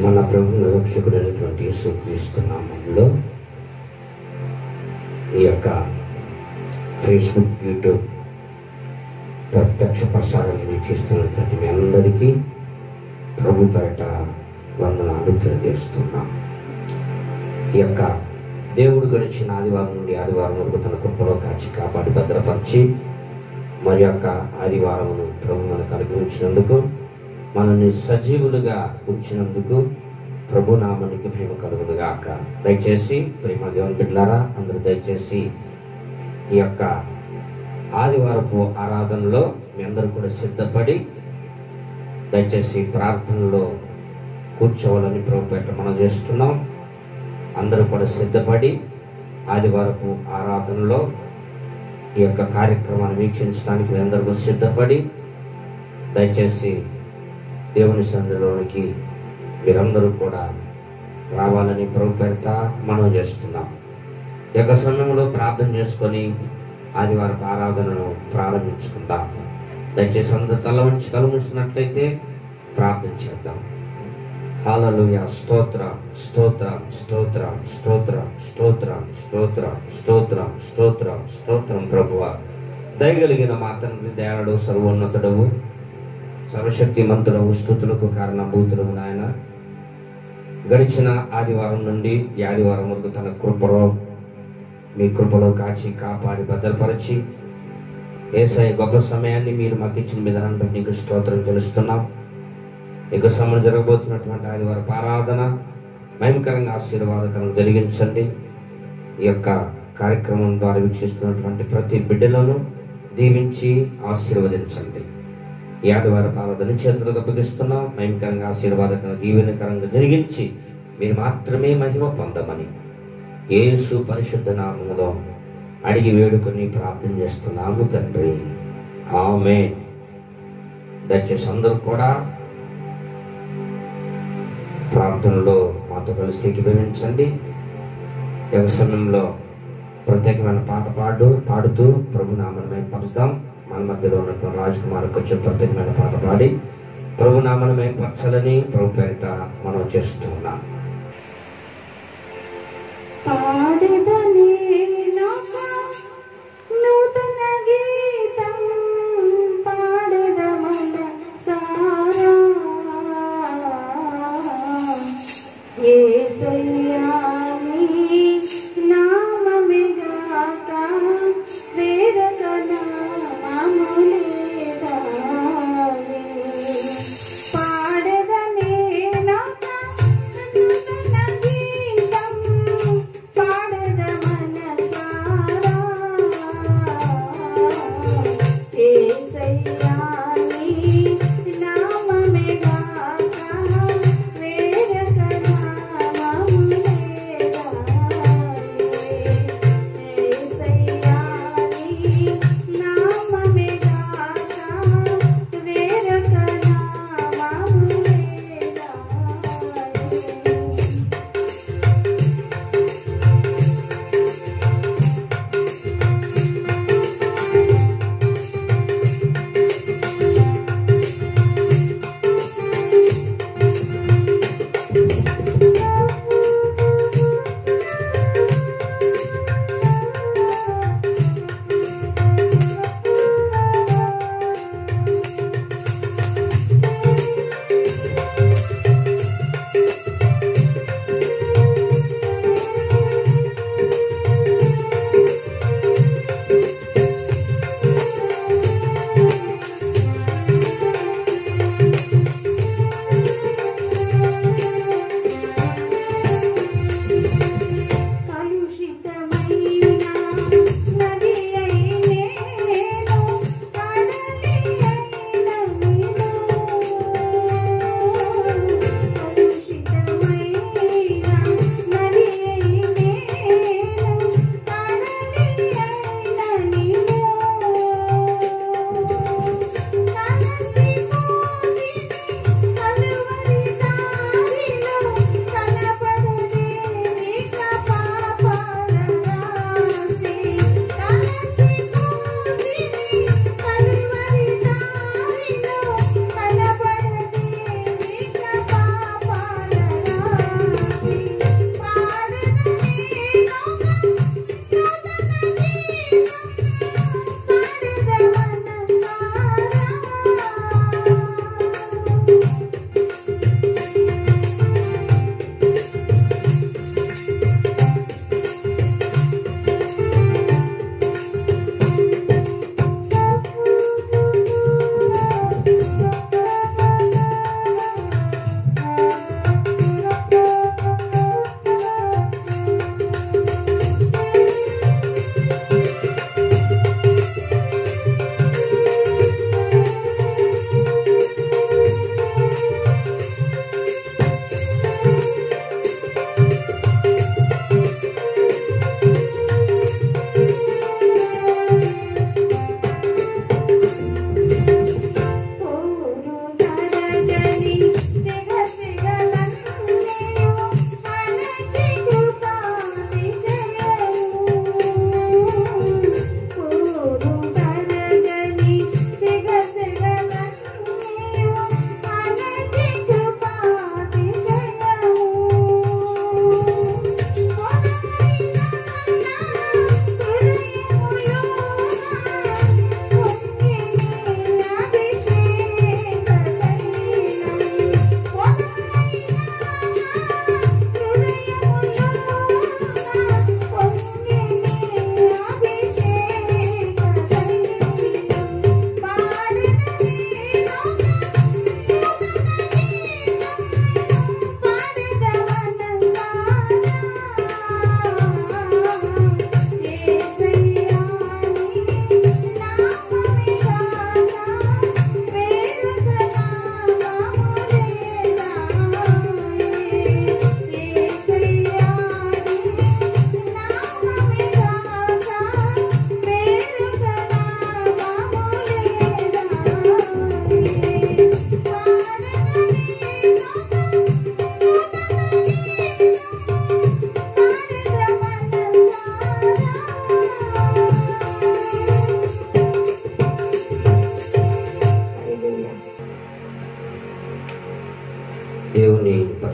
మన ప్రభు రక్షకుడైనటువంటి యేసుక్రీస్తు నామములో ఈ యొక్క ఫేస్బుక్, యూట్యూబ్ ప్రత్యక్ష ప్రసారాన్ని వీక్షిస్తున్నటువంటి మీ అందరికీ ప్రభు పేరట వందనాలు తెలియజేస్తున్నాం. ఈ యొక్క దేవుడు గడిచిన ఆదివారం నుండి ఆదివారం వరకు తన కృపలో కాచి కాపాడి భద్రపరిచి మరి యొక్క ఆదివారమును ప్రభు మనకు అనుగ్రహించినందుకు, మనల్ని సజీవులుగా ఉంచినందుకు ప్రభు నామానికి మహిమ కలుగునుగాక. దయచేసి ప్రేమ దేవుని బిడ్డలారా, అందరూ దయచేసి ఈ యొక్క ఆదివారపు ఆరాధనలో మీ అందరూ కూడా సిద్ధపడి దయచేసి ప్రార్థనలో కూర్చోవాలని ప్రభు పేరట మనం చేస్తున్నాం. అందరూ కూడా సిద్ధపడి ఆదివారపు ఆరాధనలో ఈ యొక్క కార్యక్రమాన్ని వీక్షించడానికి మీ అందరూ కూడా సిద్ధపడి దయచేసి దేవుని సన్నిధిలోనికి మీరందరూ కూడా రావాలని ప్రభు పేరట మనం చేస్తున్నాం. ఈ యొక్క సమయంలో ప్రార్థన చేసుకొని ఆదివారపు ఆరాధనను ప్రారంభించుకుందాం. దయచేసి అందరూ తల వంచి కలుగుతున్నట్లయితే ప్రార్థన చేద్దాం. హల్లెలూయా. స్తోత్రం, స్తోత్రం, స్తోత్రం, స్తోత్రం, స్తోత్రం, స్తోత్రం, స్తోత్రం, స్తోత్రం, స్తోత్రం. ప్రభువా, దయగలిగిన మా తండ్రి, దయాళుడు, సర్వోన్నతుడవు, సర్వశక్తిమంతుడవు, స్తుతులకు కారణభూతుడవు నాయన. గడిచిన ఆదివారం నుండి ఈ ఆదివారం వరకు తన కృపలో మీ కృపలో కాచి కాపాడి భద్రపరిచి యేసయ్య గొప్ప సమయాన్ని మీరు మాకు ఇచ్చిన విధానం బట్టి నీకు స్తోత్రం తెలుస్తున్నాం. ఇక సమయం జరగబోతున్నటువంటి ఆదివారపు ఆరాధన మహిమకరంగా ఆశీర్వాదకరంగా జరిగించండి. ఈ యొక్క కార్యక్రమం ద్వారా వీక్షిస్తున్నటువంటి ప్రతి బిడ్డలను దీవించి ఆశీర్వదించండి. ఈ ఆదివారపు ఆరాధన చేతులకు అప్పగిస్తున్నాం. మహిమకరంగా ఆశీర్వాదకరంగా దీవెనకరంగా జరిగించి మీరు మాత్రమే మహిమ పొందమని యేసు పరిశుద్ధ నామములో అడిగి వేడుకొని ప్రార్థన చేస్తున్నాము తండ్రి, ఆమేన్. దయచేసి అందరూ కూడా ప్రార్థనలో మాతో కలిసి ఏకీభవించండి. ఈ సమయంలో ప్రత్యేకమైన పాట పాడుతూ ప్రభు నామను మేంపరుద్దాం. మన మధ్యలో ఉన్నటువంటి రాజ్ కుమార్ వచ్చే ప్రత్యేకమైన పాట పాడి ప్రభు నామను మేంపరచాలని ప్రభు పేరిట మనం చేస్తూ ఉన్నాం. పాడెదనే నాక నూతన గీతం, పాడెదమన సారా యేసయ్యా నీ నామమే గాక వేరొక నామము లేదాయే. పాడెదనే నాక నూతన గీతం, పాడెదమన సారా యేసయ్యా నీ నామమే గాక వేరొక నామము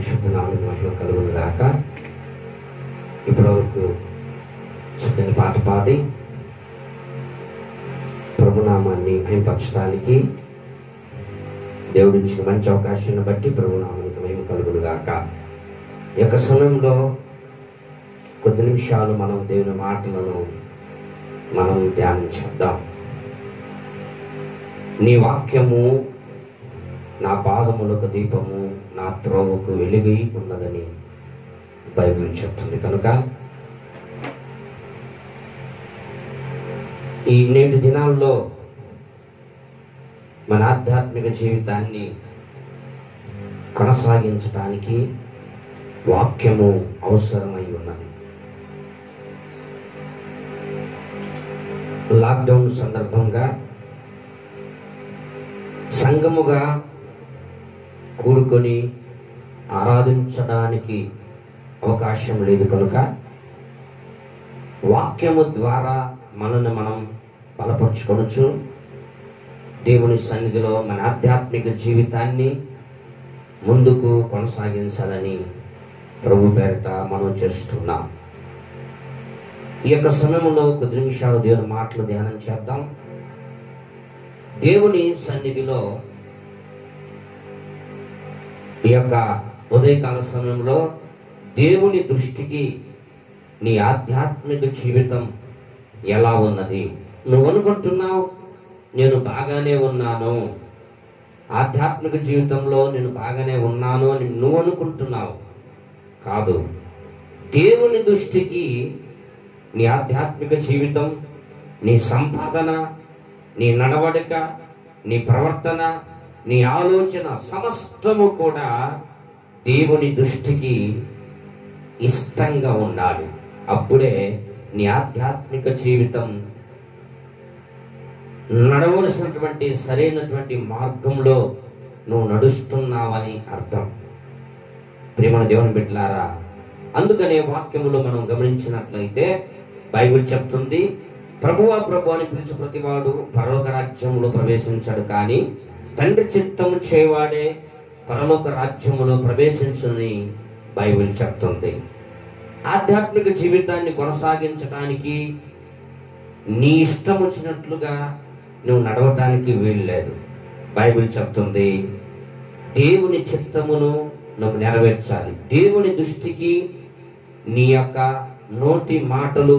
పరిశుద్ధ నామమునకు మహిమ కలుగును గాక. ఇప్పటివరకు చక్కని పాట పాడి ప్రభునామాన్ని మహిమపరచడానికి దేవుడు ఇచ్చిన మంచి అవకాశాన్ని బట్టి ప్రభునామానికి మహిమ కలుగును గాక. ఈ యొక్క సమయంలో కొద్ది నిమిషాలు మనం దేవుని మాటలను మనం ధ్యానం చేద్దాం. నీ వాక్యము నా పాదములకు దీపము, నా త్రోవకు వెలుగై ఉన్నదని బైబిల్ చెప్తుంది. కనుక ఈ నేటి దినాల్లో మన ఆధ్యాత్మిక జీవితాన్ని కొనసాగించడానికి వాక్యము అవసరమై ఉన్నది. లాక్డౌన్ సందర్భంగా సంఘముగా కూడుకొని ఆరాధించడానికి అవకాశం లేదు. కనుక వాక్యము ద్వారా మనల్ని మనం బలపరుచుకొనొచ్చు. దేవుని సన్నిధిలో మన ఆధ్యాత్మిక జీవితాన్ని ముందుకు కొనసాగించాలని ప్రభు పేరిట మనం చేస్తున్నాం. ఈ యొక్క సమయంలో కొద్ది నిమిషాలు దేవుని మాటలు ధ్యానం చేద్దాం. దేవుని సన్నిధిలో ఈ యొక్క ఉదయకాల సమయంలో దేవుని దృష్టికి నీ ఆధ్యాత్మిక జీవితం ఎలా ఉన్నది? నువ్వు అనుకుంటున్నావు నేను బాగానే ఉన్నాను, ఆధ్యాత్మిక జీవితంలో నేను బాగానే ఉన్నాను అని నువ్వు అనుకుంటున్నావు. కాదు, దేవుని దృష్టికి నీ ఆధ్యాత్మిక జీవితం, నీ సంపాదన, నీ నడవడిక, నీ ప్రవర్తన, నీ ఆలోచన సమస్తము కూడా దేవుని దృష్టికి ఇష్టంగా ఉండాలి. అప్పుడే నీ ఆధ్యాత్మిక జీవితం నడవలసినటువంటి సరైనటువంటి మార్గంలో నువ్వు నడుస్తున్నావని అర్థం. ప్రియమైన దేవుని బిడ్డలారా, అందుకనే వాక్యములో మనం గమనించినట్లయితే బైబిల్ చెప్తుంది, ప్రభువా ప్రభు అని పిలిచి ప్రతివాడు పరలోక రాజ్యములో ప్రవేశించాడు, కానీ తండ్రి చిత్తము చేయవాడే పరలోక రాజ్యములో ప్రవేశించుని బైబిల్ చెప్తుంది. ఆధ్యాత్మిక జీవితాన్ని కొనసాగించడానికి నీ ఇష్టం వచ్చినట్లుగా నువ్వు నడవటానికి వీలు లేదు. బైబిల్ చెప్తుంది దేవుని చిత్తమును నువ్వు నెరవేర్చాలి. దేవుని దృష్టికి నీ యొక్క నోటి మాటలు,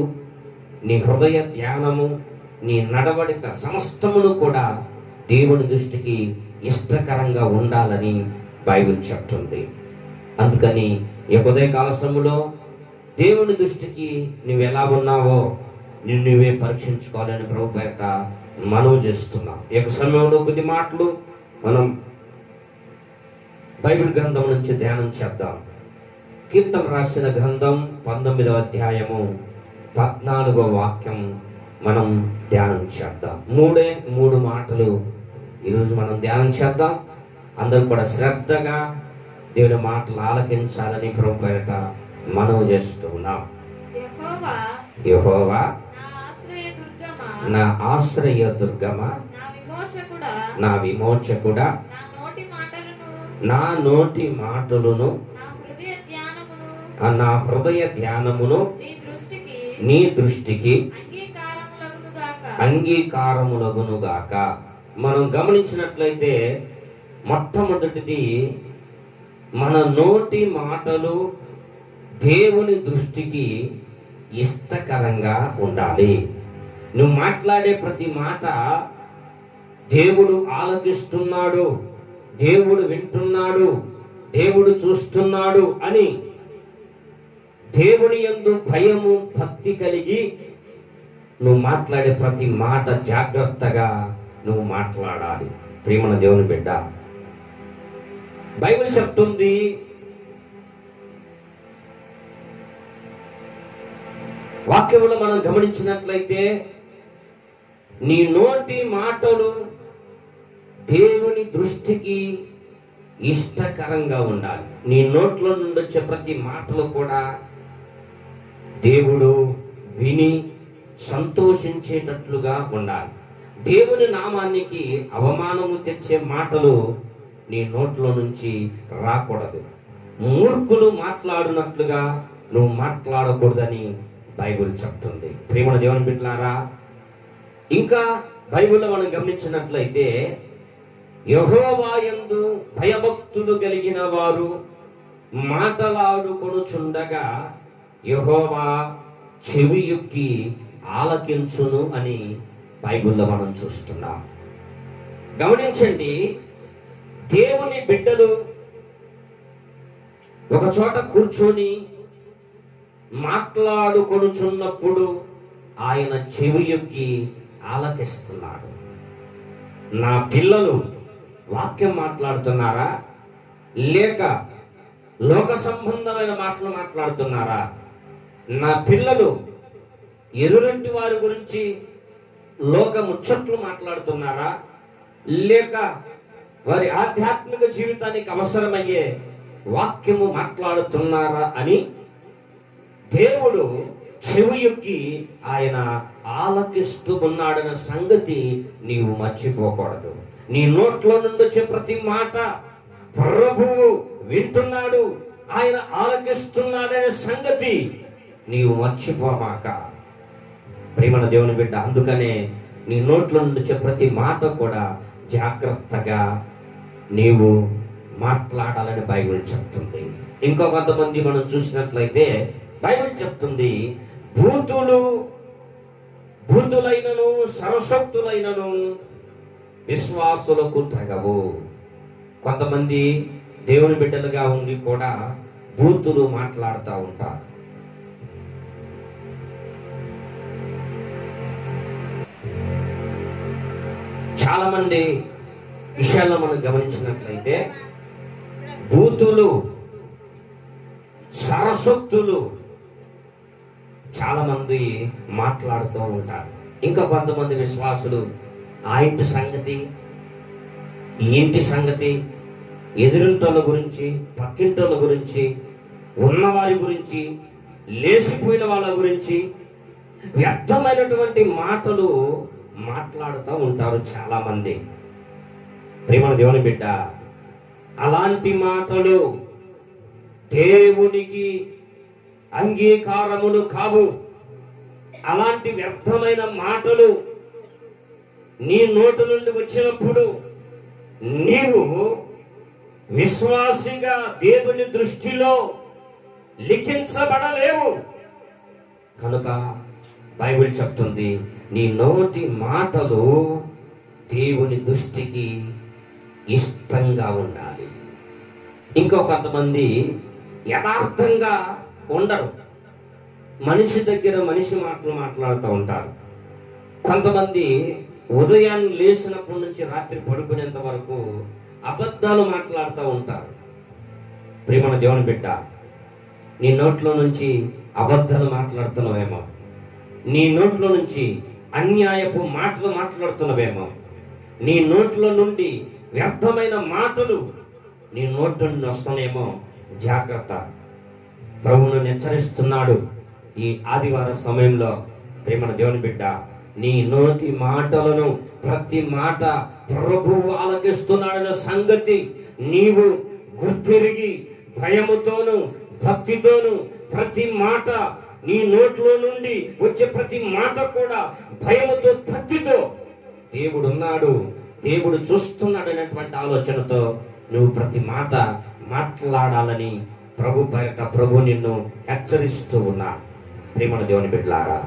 నీ హృదయ ధ్యానము, నీ నడవడిక సమస్తమును కూడా దేవుని దృష్టికి ఇష్టకరంగా ఉండాలని బైబిల్ చెప్తుంది. అందుకని ఈ ఉదయకాల సమయంలో దేవుని దృష్టికి నువ్వు ఎలా ఉన్నావో నిన్ను నువ్వే పరీక్షించుకోవాలని ప్రభు పేరిట మనవి చేస్తున్నాం. ఈ యొక్క సమయంలో కొద్ది మాటలు మనం బైబిల్ గ్రంథం నుంచి ధ్యానం చేద్దాం. కీర్తన రాసిన గ్రంథం 19వ అధ్యాయము 14వ వాక్యం మనం ధ్యానం చేద్దాం. మూడు మాటలు ఈరోజు మనం ధ్యానం చేద్దాం. అందరూ కూడా శ్రద్ధగా దేవుని మాటలు ఆలకించాలని ప్రభు పేరిట మనవి చేస్తున్నాం. యెహోవా నా ఆశ్రయ దుర్గమా, నా విమోచకుడా, నా నోటి మాటలను నా హృదయ ధ్యానమును నీ దృష్టికి అంగీకారములగునుగాక. మనం గమనించినట్లయితే మొట్టమొదటిది మన నోటి మాటలు దేవుని దృష్టికి ఇష్టకరంగా ఉండాలి. నువ్వు మాట్లాడే ప్రతి మాట దేవుడు ఆలకిస్తున్నాడు, దేవుడు వింటున్నాడు, దేవుడు చూస్తున్నాడు అని దేవుని యందు భయము భక్తి కలిగి నువ్వు మాట్లాడే ప్రతి మాట జాగ్రత్తగా నువ్వు మాట్లాడాలి. ప్రియమైన దేవుని బిడ్డ, బైబిల్ చెప్తుంది వాక్యములో మనం గమనించినట్లయితే నీ నోటి మాటలు దేవుని దృష్టికి ఇష్టకరంగా ఉండాలి. నీ నోట్లో నుండి వచ్చే ప్రతి మాటలు కూడా దేవుడు విని సంతోషించేటట్లుగా ఉండాలి. దేవుని నామానికి అవమానము తెచ్చే మాటలు నీ నోట్లో నుంచి రాకూడదు. మూర్ఖులు మాట్లాడినట్లుగా నువ్వు మాట్లాడకూడదని బైబిల్ చెప్తుంది. ప్రియమైన దేవుని బిడ్డలారా, ఇంకా బైబిల్లో మనం గమనించినట్లయితే యెహోవా యందు భయభక్తులు కలిగిన వారు మాటలాడుకొనుచుండగా యెహోవా చెవియొగ్గి ఆలకించును అని బైబిల్లో మనం చూస్తున్నాం. గమనించండి, దేవుని బిడ్డలు ఒక చోట కూర్చొని మాట్లాడుకొనుచున్నప్పుడు ఆయన చెవియొగ్గి ఆలకిస్తున్నాడు. నా పిల్లలు వాక్యం మాట్లాడుతున్నారా, లేక లోక సంబంధమైన మాటలు మాట్లాడుతున్నారా? నా పిల్లలు ఎదురింటి వారి గురించి లోక ముచ్చట్లు మాట్లాడుతున్నారా, లేక వారి ఆధ్యాత్మిక జీవితానికి అవసరమయ్యే వాక్యము మాట్లాడుతున్నారా అని దేవుడు చెవియొక్కి ఆయన ఆలకిస్తూ ఉన్నాడన్న సంగతి నీవు మర్చిపోకూడదు. నీ నోట్లో నుండి వచ్చే ప్రతి మాట ప్రభువు వింటున్నాడు, ఆయన ఆలకిస్తున్నాడనే సంగతి నీవు మర్చిపోమాక. ప్రియమైన దేవుని బిడ్డ, అందుకనే నీ నోట్లో నుండి వచ్చే ప్రతి మాట కూడా జాగ్రత్తగా నీవు మాట్లాడాలని బైబిల్ చెప్తుంది. ఇంకో కొంతమంది మనం చూసినట్లయితే బైబిల్ చెప్తుంది, భూతులైనను సరస్వక్తులైనను విశ్వాసులకు తగవు. కొంతమంది దేవుని బిడ్డలుగా ఉండి కూడా బూతులు మాట్లాడుతూ ఉంటారు. చాలా మంది విషయాల్లో మనం గమనించినట్లయితే బూతులు సరస్వక్తులు చాలా మంది మాట్లాడుతూ ఉంటారు. ఇంకా కొంతమంది విశ్వాసులు ఆ ఇంటి సంగతి, ఈ ఇంటి సంగతి, ఎదురింటోళ్ళ గురించి, పక్కింటోళ్ళ గురించి, ఉన్నవారి గురించి, లేచిపోయిన వాళ్ళ గురించి వ్యర్థమైనటువంటి మాటలు మాట్లాడుతూ ఉంటారు చాలా మంది. ప్రియమైన దేవుని బిడ్డ, అలాంటి మాటలు దేవునికి అంగీకారములు కావు. అలాంటి వ్యర్థమైన మాటలు నీ నోటి నుండి వచ్చినప్పుడు నీవు విశ్వాసిగా దేవుని దృష్టిలో లిఖించబడలేవు. కనుక బైబిల్ చెప్తుంది, నీ నోటి మాటలు దేవుని దృష్టికి ఇష్టంగా ఉండాలి. ఇంకో కొంతమంది యథార్థంగా ఉండరు, మనిషి దగ్గర మనిషి మాటలు మాట్లాడుతూ ఉంటారు. కొంతమంది ఉదయాన్ని లేచినప్పటి నుంచి రాత్రి పడుకునేంత వరకు అబద్ధాలు మాట్లాడుతూ ఉంటారు. ప్రియమైన దేవుని బిడ్డ, నీ నోట్లో నుంచి అబద్ధాలు మాట్లాడుతున్నావేమో, నీ నోట్లో నుంచి అన్యాయపు మాటలు మాట్లాడుతున్నావేమో, నీ నోట్లో నుండి వ్యర్థమైన మాటలు నీ నోట్లో నుండి వస్తున్నాయేమో. జాగ్రత్త, ప్రభువును హెచ్చరిస్తున్నాడు ఈ ఆదివార సమయంలో. ప్రియమైన దేవుని బిడ్డ, నీ నోటి మాటలను ప్రతి మాట ప్రభువు ఆలకిస్తున్నాడన్న సంగతి నీవు గుర్తిరిగి భయముతోను భక్తితోను ప్రతి మాట, నీ నోట్లో నుండి వచ్చే ప్రతి మాట కూడా భయముతో భక్తితో దేవుడు ఉన్నాడు, దేవుడు చూస్తున్నాడు అనేటువంటి ఆలోచనతో నువ్వు ప్రతి మాట మాట్లాడాలని ప్రభు బయట ప్రభు నిన్ను హెచ్చరిస్తూ ఉన్నా. ప్రియమైన దేవుని బిడ్డలారా,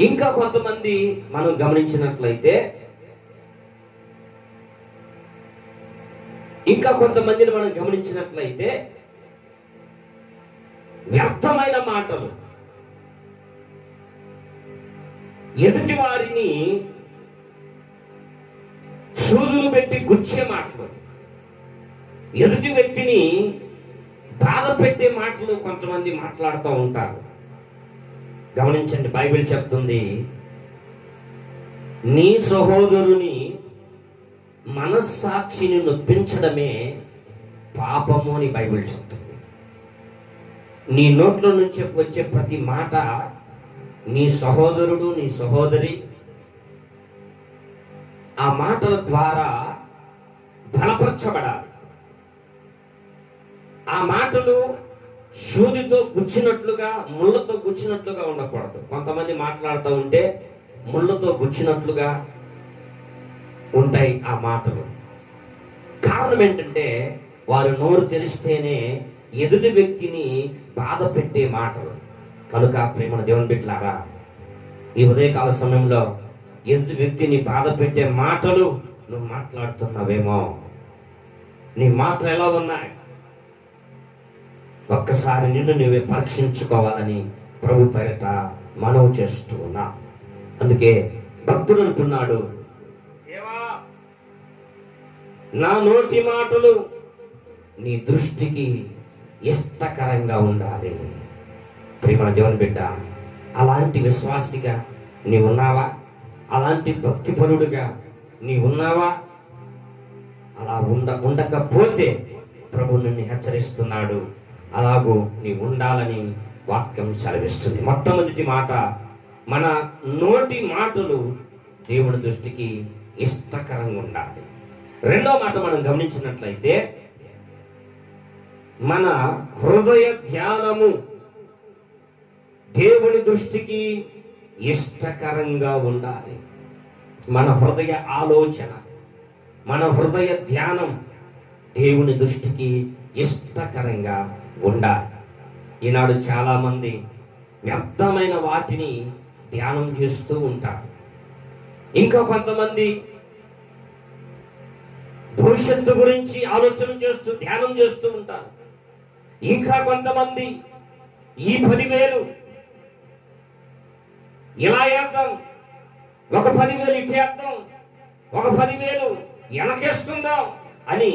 ఇంకా కొంతమంది మనం గమనించినట్లయితే వ్యర్థమైన మాటలు, ఎదుటి వారిని సూదులు పెట్టి గుచ్చే మాటలు, ఎదుటి వ్యక్తిని బాధ పెట్టే మాటలు కొంతమంది మాట్లాడుతూ ఉంటారు. గమనించండి, బైబిల్ చెప్తుంది, నీ సహోదరుని మనస్సాక్షిని నొప్పించడమే పాపము అని బైబిల్ చెప్తుంది. నీ నోట్లో నుంచి వచ్చే ప్రతి మాట నీ సహోదరుడు, నీ సహోదరి ఆ మాటల ద్వారా బలపరచబడాలి. ఆ మాటలు సూదితో గుచ్చినట్లుగా, ముళ్ళతో గుచ్చినట్లుగా ఉండకూడదు. కొంతమంది మాట్లాడుతూ ఉంటే ముళ్ళతో గుచ్చినట్లుగా ఉంటాయి ఆ మాటలు. కారణం ఏంటంటే వారు నోరు తెరిస్తేనే ఎదుటి వ్యక్తిని బాధ పెట్టే మాటలు. కనుక ప్రేమన దేవుని బిడ్డలారా, ఈ ఉదయకాల సమయంలో ఎదుటి వ్యక్తిని బాధ పెట్టే మాటలు నువ్వు మాట్లాడుతున్నావేమో, నీ మాటలు ఎలా ఉన్నాయి, ఒక్కసారి నిన్ను నువ్వే పరీక్షించుకోవాలని ప్రభు పేరిట మనవి చేస్తూ ఉన్నా. అందుకే భక్తుడు అంటున్నాడు, దేవా నా నోటి మాటలు నీ దృష్టికి ఇష్టకరంగా ఉండాలి. ప్రేమ దేవుని బిడ్డ, అలాంటి విశ్వాసిగా నీవున్నావా? అలాంటి భక్తిపరుడుగా నీవున్నావా? అలా ఉండకపోతే ప్రభు నిన్ను హెచ్చరిస్తున్నాడు. అలాగూ నీ ఉండాలని వాక్యం సెలవిస్తుంది. మొట్టమొదటి మాట, మన నోటి మాటలు దేవుని దృష్టికి ఇష్టకరంగా ఉండాలి. రెండో మాట మనం గమనించినట్లయితే, మన హృదయ ధ్యానము దేవుని దృష్టికి ఇష్టకరంగా ఉండాలి. మన హృదయ ఆలోచన, మన హృదయ ధ్యానం దేవుని దృష్టికి ఇష్టకరంగా ఉండాలి. ఈనాడు చాలా మంది వ్యర్థమైన వాటిని ధ్యానం చేస్తూ ఉంటారు. ఇంకా కొంతమంది భవిష్యత్తు గురించి ఆలోచన చేస్తూ ధ్యానం చేస్తూ ఉంటారు. ఇంకా కొంతమంది ఈ 10,000 ఇలా వేద్దాం, ఒక 10,000 ఇటు వేద్దాం, ఒక 10,000 వెనకేసుకుందాం అని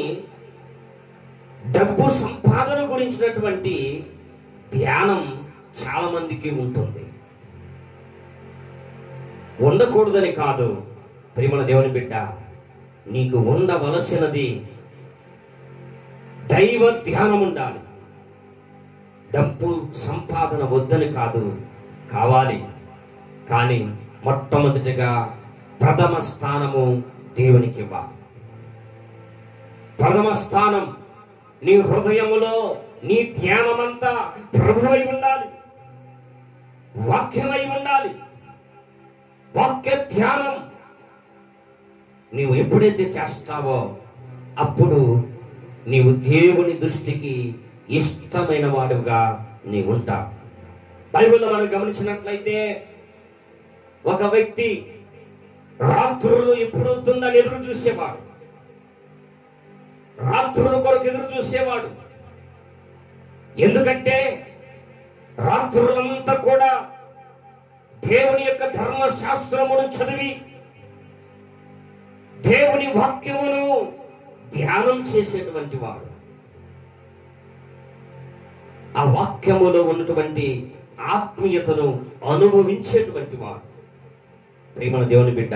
డబ్బు సంపాదన గురించినటువంటి ధ్యానం చాలా మందికి ఉంటుంది. ఉండకూడదని కాదు ప్రియమైన దేవుని బిడ్డ, నీకు ఉండవలసినది దైవ ధ్యానం ఉండాలి. డబ్బు సంపాదన వద్దని కాదు, కావాలి. కానీ మొట్టమొదటిగా ప్రథమ స్థానము దేవునికి ఇవ్వాలి. ప్రథమ స్థానం నీ హృదయములో, నీ ధ్యానమంతా ప్రభువై ఉండాలి, వాక్యమై ఉండాలి. వాక్య ధ్యానం నీవు ఎప్పుడైతే చేస్తావో అప్పుడు నీవు దేవుని దృష్టికి ఇష్టమైన వాడుగా నీవు ఉంటావు. బైబిల్లో మనం గమనించినట్లయితే, ఒక వ్యక్తి రాత్రులు ఎప్పుడవుతుందని ఎదురు చూసేవాడు, రాత్రుల కొరకు ఎదురు చూసేవాడు. ఎందుకంటే రాత్రులంతా కూడా దేవుని యొక్క ధర్మశాస్త్రమును చదివి దేవుని వాక్యమును ధ్యానం చేసేటువంటి వాడు. ఆ వాక్యములో ఉన్నటువంటి ఆత్మీయతను అనుభవించేటువంటి వాడు. ప్రేమల దేవుని బిడ్డ,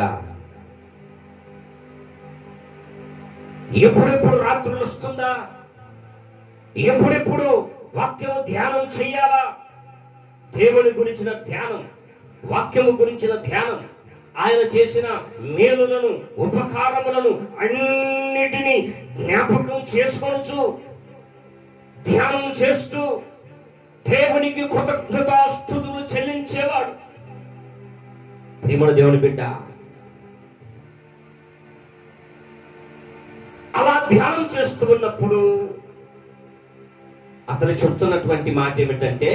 ఎప్పుడెప్పుడు రాత్రులు వస్తుందా, ఎప్పుడెప్పుడు వాక్యము ధ్యానం చెయ్యాలా, దేవుని గురించిన ధ్యానం, వాక్యము గురించిన ధ్యానం, ఆయన చేసిన మేలులను, ఉపకారములను అన్నిటినీ జ్ఞాపకం చేసుకొనుచు ధ్యానం చేస్తూ దేవునికి కృతజ్ఞతాస్తుతులు చెల్లించేవాడు. ప్రేమల దేవుని బిడ్డ, అలా ధ్యానం చేస్తూ ఉన్నప్పుడు అతను చెప్తున్నటువంటి మాట ఏమిటంటే,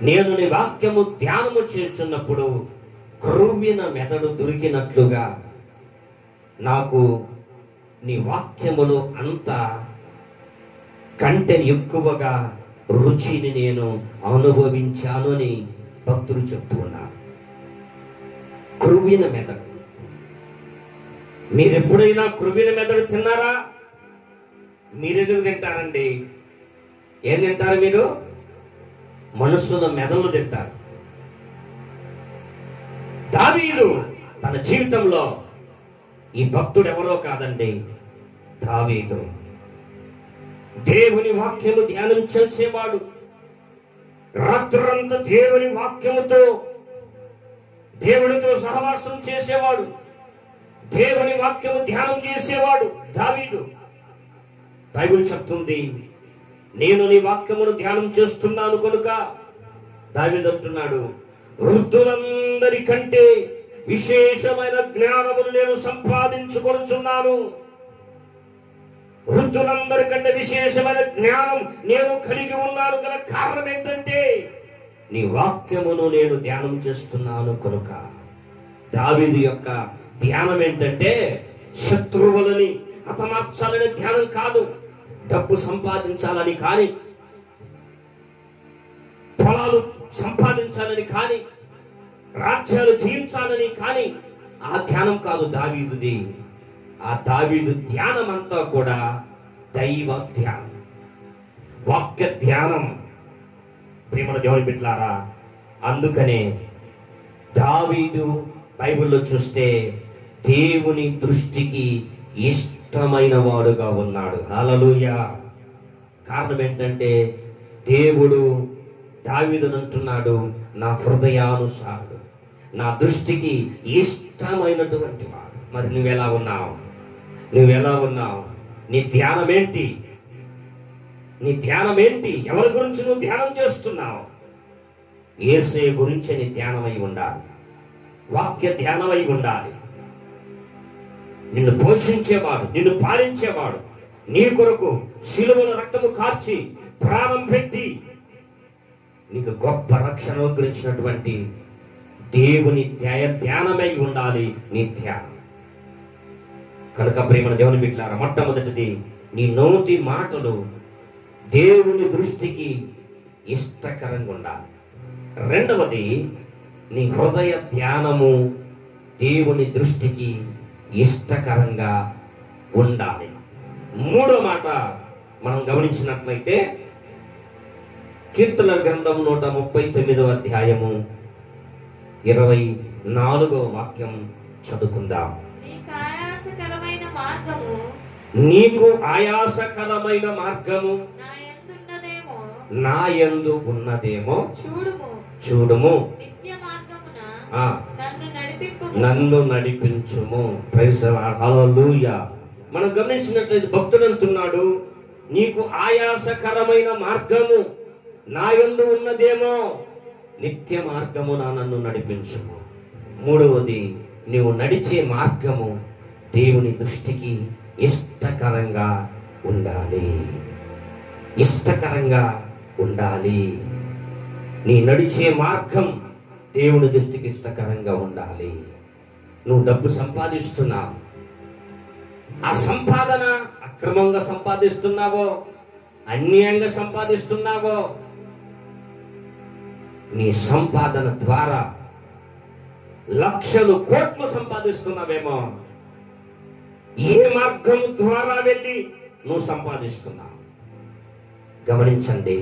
నేను నీ వాక్యము ధ్యానము చేస్తున్నప్పుడు క్రొవ్విన మెదడు దొరికినట్లుగా నాకు నీ వాక్యములో అంత కంటే ఎక్కువగా రుచిని నేను అనుభవించాను అని భక్తులు చెప్తూ ఉన్నారు. క్రొవ్విన మెదడు. మీరెప్పుడైనా క్రొవ్విన మెదడు తిన్నారా? మీరెందుకు తింటారండి? ఏం తింటారు మీరు? మనుషుల మెదళ్ళు తింటారు. దావీదు తన జీవితంలో, ఈ భక్తుడు ఎవరో కాదండి, దావీదు దేవుని వాక్యము ధ్యానం చేసేవాడు. రాత్రంతా దేవుని వాక్యముతో దేవునితో సహవాసం చేసేవాడు, దేవుని వాక్యము ధ్యానం చేసేవాడు దావీదు. బైబిల్ చెప్తుంది, నేను నీ వాక్యమును ధ్యానం చేస్తున్నాను కనుక దావీదు అంటున్నాడు, వృద్ధులందరికంటే విశేషమైన జ్ఞానమును నేను సంపాదించుకొనుచున్నాను. వృద్ధులందరికంటే విశేషమైన జ్ఞానం నేను కలిగి ఉన్నాను గల కారణం ఏంటంటే నీ వాక్యమును నేను ధ్యానం చేస్తున్నాను కనుక. దావీదు యొక్క ధ్యానం ఏంటంటే శత్రువులని హతమార్చాలనే ధ్యానం కాదు, డబ్బు సంపాదించాలని కానీ, పొలాలు సంపాదించాలని కానీ, రాజ్యాలు జయించాలని కానీ ఆ ధ్యానం కాదు దావీదుది. ఆ దావీదు ధ్యానం అంతా కూడా దైవ ధ్యానం, వాక్య ధ్యానం. ప్రియమైన దేవుని బిడ్డలారా, అందుకనే దావీదు బైబిల్లో చూస్తే దేవుని దృష్టికి ఇష్టమైన వాడుగా ఉన్నాడు. హల్లెలూయా. కారణం ఏంటంటే దేవుడు దావీదును అంటున్నాడు, నా హృదయానుసారుడు, నా దృష్టికి ఇష్టమైనటువంటి వాడు. మరి నువ్వెలా ఉన్నావు? నువ్వెలా ఉన్నావు? నీ ధ్యానం ఏంటి? నీ ధ్యానం ఏంటి? ఎవరి గురించి నువ్వు ధ్యానం చేస్తున్నావు? యేసయ్య గురించి నీ ధ్యానమై ఉండాలి, వాక్య ధ్యానమై ఉండాలి. నిన్ను పోషించేవాడు, నిన్ను పాలించేవాడు, నీ కొరకు శిలువలో రక్తము కార్చి ప్రాణం పెట్టి నీకు గొప్ప రక్షణ అనుగ్రహించినటువంటి దేవుని ధ్యానమై ఉండాలి నీ ధ్యానం. కనుక ప్రియమైన దేవుని బిడ్డలారా, మొట్టమొదటిది నీ నోటి మాటలు దేవుని దృష్టికి ఇష్టకరంగా ఉండాలి. రెండవది నీ హృదయ ధ్యానము దేవుని దృష్టికి ఇష్టకరంగా ఉండాలి. మూడో మాట మనం గమనించినట్లయితే కీర్తనల గ్రంథం 139వ అధ్యాయము 24వ వాక్యం చదువుకుందాం. నీకు ఆయాసకరమైన మార్గము నా యందు ఉన్నదేమో చూడుము, నన్ను నడిపించుము. Praise the lord. హల్లెలూయా. మనం గమనించినట్లయితే భక్తుడు అంటున్నాడు, నీకు ఆయాసకరమైన మార్గము నా యందు ఉన్నదేమో, నిత్య మార్గము నన్ను నడిపించుము. మూడవది, నీవు నడిచే మార్గము దేవుని దృష్టికి ఇష్టకరంగా ఉండాలి, ఇష్టకరంగా ఉండాలి. నీ నడిచే మార్గం దేవుని దృష్టికి ఇష్టకరంగా ఉండాలి. నువ్వు డబ్బు సంపాదిస్తున్నావు, ఆ సంపాదన అక్రమంగా సంపాదిస్తున్నావో, అన్యాయంగా సంపాదిస్తున్నావో, నీ సంపాదన ద్వారా లక్షలు కోట్లు సంపాదిస్తున్నావేమో, ఏ మార్గం ద్వారా వెళ్ళి నువ్వు సంపాదిస్తున్నావు? గమనించండి,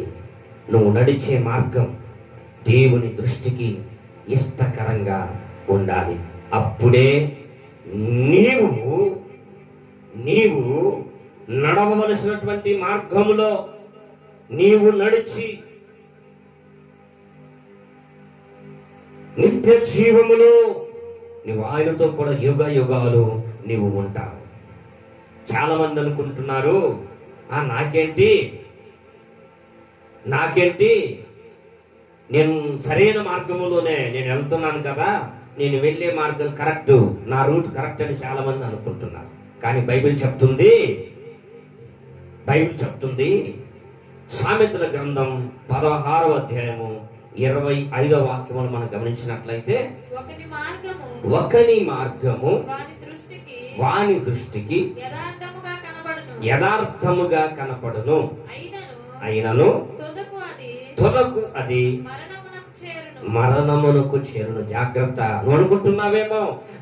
నువ్వు నడిచే మార్గం దేవుని దృష్టికి ఇష్టకరంగా ఉండాలి. అప్పుడే నీవు నడవవలసినటువంటి మార్గములో నీవు నడిచి నిత్య జీవములో నువ్వు ఆయనతో కూడా యుగ యుగాలు నీవు ఉంటావు. చాలా మంది అనుకుంటున్నారు, నాకేంటి నేను సరైన మార్గంలోనే నేను వెళ్తున్నాను కదా, నేను వెళ్ళే మార్గం కరెక్ట్, నా రూట్ కరెక్ట్ అని చాలా మంది అనుకుంటున్నారు. కానీ బైబిల్ చెప్తుంది సామెతల గ్రంథం 16వ అధ్యాయము 25వ వాక్యమును మనం గమనించినట్లయితే, ఒకని మార్గము వాని దృష్టికి యథార్థముగా కనపడును, అయినను తుదకు అది మరణమునకు చేరును. జాగ్రత్త. నువ్వు అనుకుంటున్నావేమో,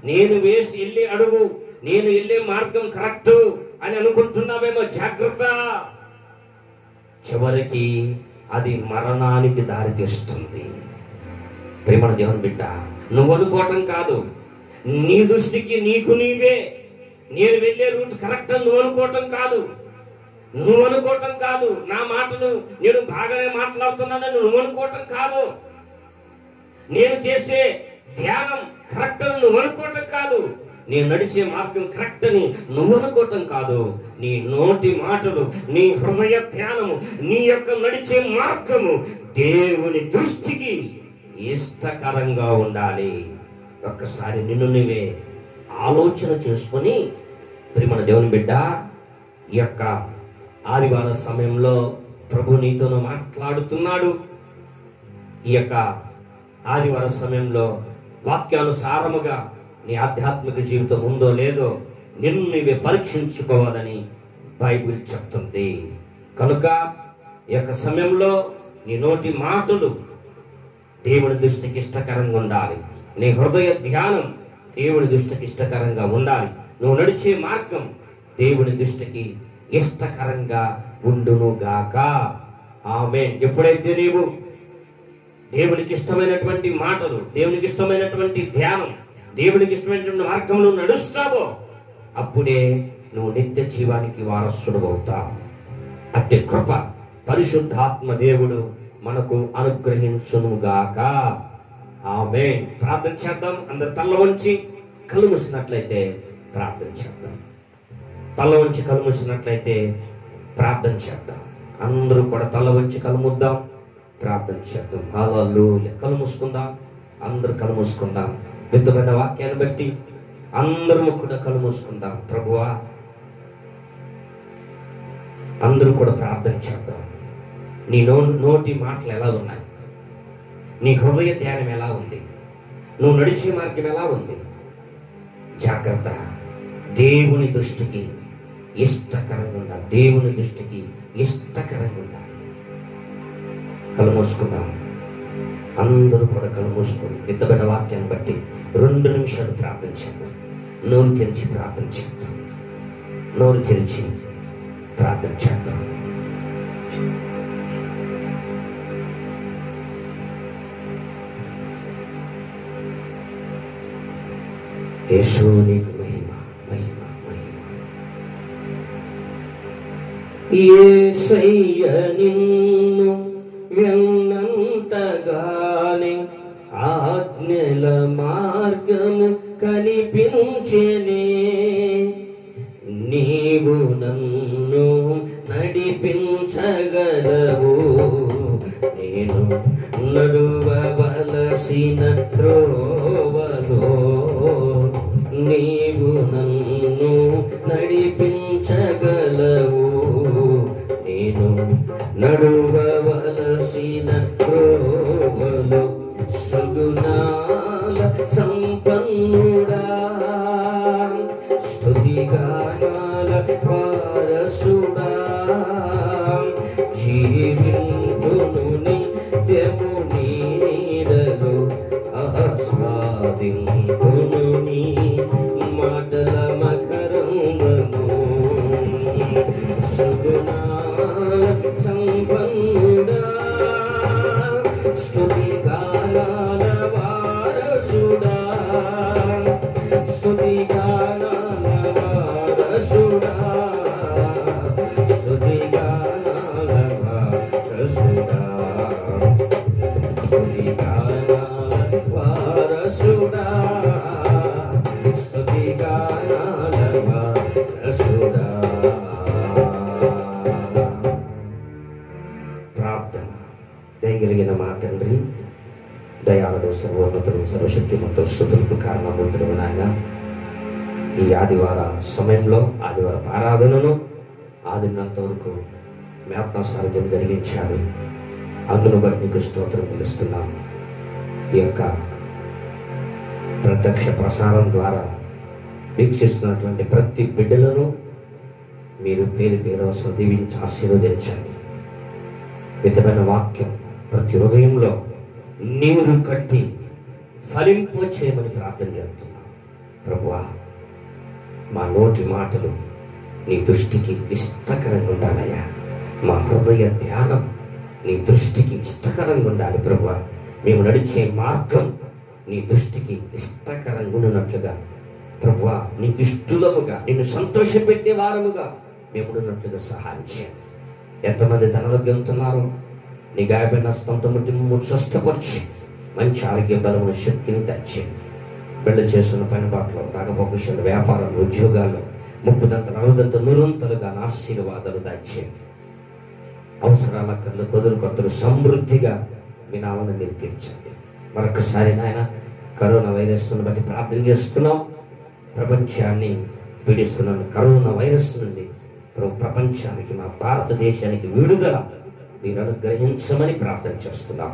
నేను వెళ్ళే అడుగు, నేను వెళ్ళే మార్గం కరెక్ట్ అని అనుకుంటున్నావేమో. జాగ్రత్త. చివరికి అది మరణానికి దారి తీస్తుంది. ప్రేమ దేవుని బిడ్డ, నువ్వు అనుకోవటం కాదు, నీ దృష్టికి నీకు నీవే నేను వెళ్ళే రూట్ కరెక్ట్ అని నువ్వు అనుకోవటం కాదు. నా మాటలు నేను బాగానే మాట్లాడుతున్నానని నువ్వు అనుకోవటం కాదు. నేను చేసే ధ్యానం కరెక్ట్ అని నువ్వు అనుకోవటం కాదు. నేను నడిచే మార్గం కరెక్ట్ అని నువ్వు అనుకోవటం కాదు. నీ నోటి మాటలు, నీ హృదయ ధ్యానము, నీ యొక్క నడిచే మార్గము దేవుని దృష్టికి ఇష్టకరంగా ఉండాలి. ఒక్కసారి నిన్ను నువ్వే ఆలోచన చేసుకొని, ప్రియమైన దేవుని బిడ్డ, ఈ యొక్క ఆదివార సమయంలో ప్రభు నీతోనూ మాట్లాడుతున్నాడు. ఈ యొక్క ఆదివార సమయంలో వాక్యానుసారముగా నీ ఆధ్యాత్మిక జీవితం ఉందో లేదో నిన్ను నీవే పరీక్షించుకోవాలని బైబిల్ చెప్తుంది. కనుక ఈ యొక్క సమయంలో నీ నోటి మాటలు దేవుని దృష్టికి ఇష్టకరంగా ఉండాలి. నీ హృదయ ధ్యానం దేవుని దృష్టికి ఇష్టకరంగా ఉండాలి. నువ్వు నడిచే మార్గం దేవుని దృష్టికి ఇష్టకరంగా ఉండును గాక. ఆమేన్. ఎప్పుడైతే నీవు దేవునికి ఇష్టమైనటువంటి మాటలు, దేవునికి ఇష్టమైనటువంటి ధ్యానం, దేవునికి ఇష్టమైనటువంటి మార్గంలో నడుస్తావో అప్పుడే నువ్వు నిత్య జీవానికి వారసుడు అవుతావు. అట్టి కృప పరిశుద్ధాత్మ దేవుడు మనకు అనుగ్రహించును గాక. ఆమేన్. ప్రార్థన చేద్దాం. అందరు తల్ల వంచి కళ్ళు మూసినట్లయితే ప్రార్థన చేద్దాం. తల్ల వంచి కళ్ళు మూసినట్లయితే ప్రార్థన చేద్దాం. అందరూ కూడా తల్ల వంచి కళ్ళు మూద్దాం, ప్రార్థన చేద్దాం. హల్లెలూయా. కళ్ళు మూసుకుందాం. అందరూ కళ్ళు మూసుకుందాం. విత్తమైన వాక్యాన్ని బట్టి అందరూ కూడా కళ్ళు మూసుకుందాం. ప్రభువా, అందరూ కూడా ప్రార్థన చేద్దాం. నీ నోటి మాటలు ఎలా ఉన్నాయి? నీ హృదయ ధ్యానం ఎలా ఉంది? నువ్వు నడిచే మార్గం ఎలా ఉంది? జాగ్రత్త. దేవుని దృష్టికి ఇష్టకరంగా ఉండాలి. దేవుని దృష్టికి ఇష్టకరంగా ఉండాలి. కళ్ళు మూసుకుందాం. అందరూ కూడా కళ్ళు మూసుకొని విత్తబడిన వాక్యాన్ని బట్టి 2 నిమిషాలు ప్రార్థన చేద్దాం. నోరు తెరిచి ప్రార్థన చేద్దాం. నోరు తెరిచి ప్రార్థన చేద్దాం. యేసు నీకు మహిమ, మహిమ, మహిమ. యేసయ్య నిన్ను విన్నంతగానే ఆజ్ఞల మార్గము కనిపించెనే. నీవు నన్ను నడిపించగలవు. నేను నడువవలసిన త్రోవలో నీవు నన్ను నడిపించగలవు. నేను నడువవలసిన త్రోవలో సగుణాల సంపన్నుడా, స్తుతిగానాల వారసుడా, జీవింతును నిత్యము నీ నీడలో ఆస్వాదింతును నీ మాటల మకరంగము. సగుణాల సంపన్నుడా, స్తుతిగానాల వారసుడా, స్తుతిగానాల వారసుడా, స్తుతిగానాల వారసుడా, స్తుతిగానాల వారసుడా, స్తుతిగానాల వారసుడా. ప్రార్థన. దయగలిగిన మా తండ్రి, దయాళుడు, సర్వోన్నతుడు, సర్వశక్తిమంతుడు, స్తుతులకు కారణభూతుడు నాయన, ఈ ఆదివార సమయంలో ఆదివార ఆరాధనను ఆదినంత వరకు మేపన సారథ్యం జరిగించాడు. అందును బట్టి నీకు స్తోత్రం తెలుస్తున్నాం. ఈ యొక్క ప్రత్యక్ష ప్రసారం ద్వారా వీక్షిస్తున్నటువంటి ప్రతి బిడ్డలను మీరు పేరు పేరు దీవించి ఆశీర్వదించండి. విధమైన వాక్యం ప్రతి హృదయంలో నీరు కట్టి ఫలింపు చేయమని ప్రార్థన చేస్తున్నాం. ప్రభువా, మా నోటి మాటలు నీ దృష్టికి ఇష్టకరంగా ఉండాలయ్యా. మా హృదయ ధ్యానం నీ దృష్టికి ఇష్టకరంగా ఉండాలి. ప్రభువా, మేము నడిచే మార్గం నీ దృష్టికి ఇష్టకరంగా ఉన్నట్లుగా, ప్రభువా, నీకు ఇష్టలముగా, నిన్ను సంతోషపెట్టే వారముగా మేము ఉన్నట్లుగా సహాయం చేయండి. ఎంతమంది ధనలభ్యంతున్నారు, నీ గాయపడిన హస్తంతో ముట్టి స్వస్థపరిచి మంచి ఆరోగ్య బలమును శక్తిని తెచ్చేయండి. పెళ్లి చేస్తున్న పని బాటలో నాగపక్షుల వ్యాపారాలు ఉద్యోగాల్లో 30 40 నూరంతలుగా నా ఆశీర్వాదాలు దాచేయండి. అవసరాల కళ్ళు కొదులు కొత్తలు సమృద్ధిగా మీ నామను మీరు తీర్చండి. మరొకసారి నాయన కరోనా వైరస్ను బట్టి ప్రార్థన చేస్తున్నాం. ప్రపంచాన్ని పీడిస్తున్న కరోనా వైరస్ నుండి ప్రపంచానికి, మా భారతదేశానికి విడుదల మీరు అనుగ్రహించమని ప్రార్థన చేస్తున్నాం.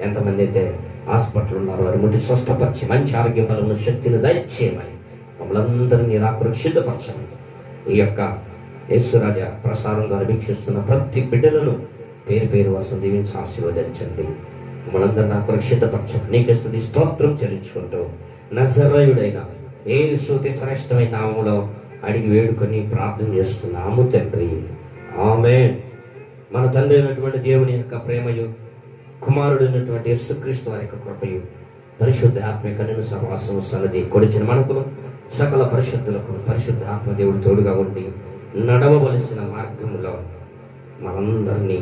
ఎంతమంది అయితే హాస్పిటల్ ఉన్నారో వారి ముట్టి స్వస్థపరిచి మంచి ఆరోగ్య బలము శక్తిని దయచేయమని మమ్మల్ని అందరినీ నిరాకృషితపరచమని ఈ యొక్క యేసురాజ ప్రసారం ద్వారా వీక్షిస్తున్న ప్రతి బిడ్డలను పేరు పేరు వసం దీవించి ఆశీర్వదించండి. మనందరినీ ఆకర్షితపరచండి. నీకు స్తుతి స్తోత్రం చెల్లించుకుంటూ నజరేయుడైన యేసు శ్రేష్టమైన నామములో అడిగి వేడుకొని ప్రార్థన చేస్తున్నాము తండ్రి. ఆమేన్. మన తండ్రి అయినటువంటి దేవుని యొక్క ప్రేమయు, కుమారుడైనటువంటి యేసుక్రీస్తు వారి యొక్క కృపయు, పరిశుద్ధ ఆత్మిక నేను సహవాసము సన్నది కొడిచిన మనకును సకల పరిశుద్ధులకు పరిశుద్ధ ఆత్మ దేవుడు తోడుగా ఉండి నడవవలసిన మార్గంలో మనందరినీ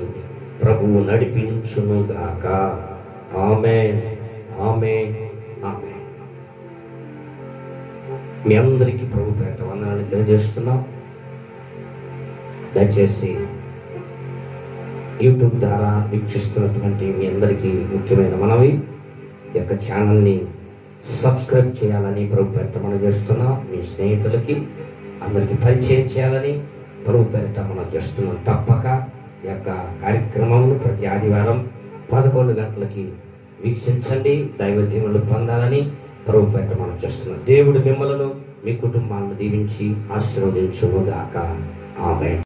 ప్రభువు నడిపించునుగాక. ఆమేన్, ఆమేన్, ఆమేన్. మీ అందరికీ ప్రభు పేరిట వందనాలు తెలియజేస్తున్నాం. దయచేసి యూట్యూబ్ ద్వారా వీక్షిస్తున్నటువంటి మీ అందరికీ ముఖ్యమైన మనవి, ఈ యొక్క ఛానల్ని సబ్స్క్రైబ్ చేయాలని ప్రభు పేరిట మనం చేస్తున్నాం. మీ స్నేహితులకి అందరికీ పరిచయం చేయాలని ప్రభు పేరిట మనం చేస్తున్నాం. తప్పక ఈ యొక్క కార్యక్రమంలో ప్రతి ఆదివారం 11 గంటలకి వీక్షించండి. దైవ దీవెనలు పొందాలని ప్రభు పేరిట మనం చేస్తున్నాం. దేవుడు మిమ్మలను, మీ కుటుంబాలను దీవించి ఆశీర్వదించునుగాక. ఆమేన్.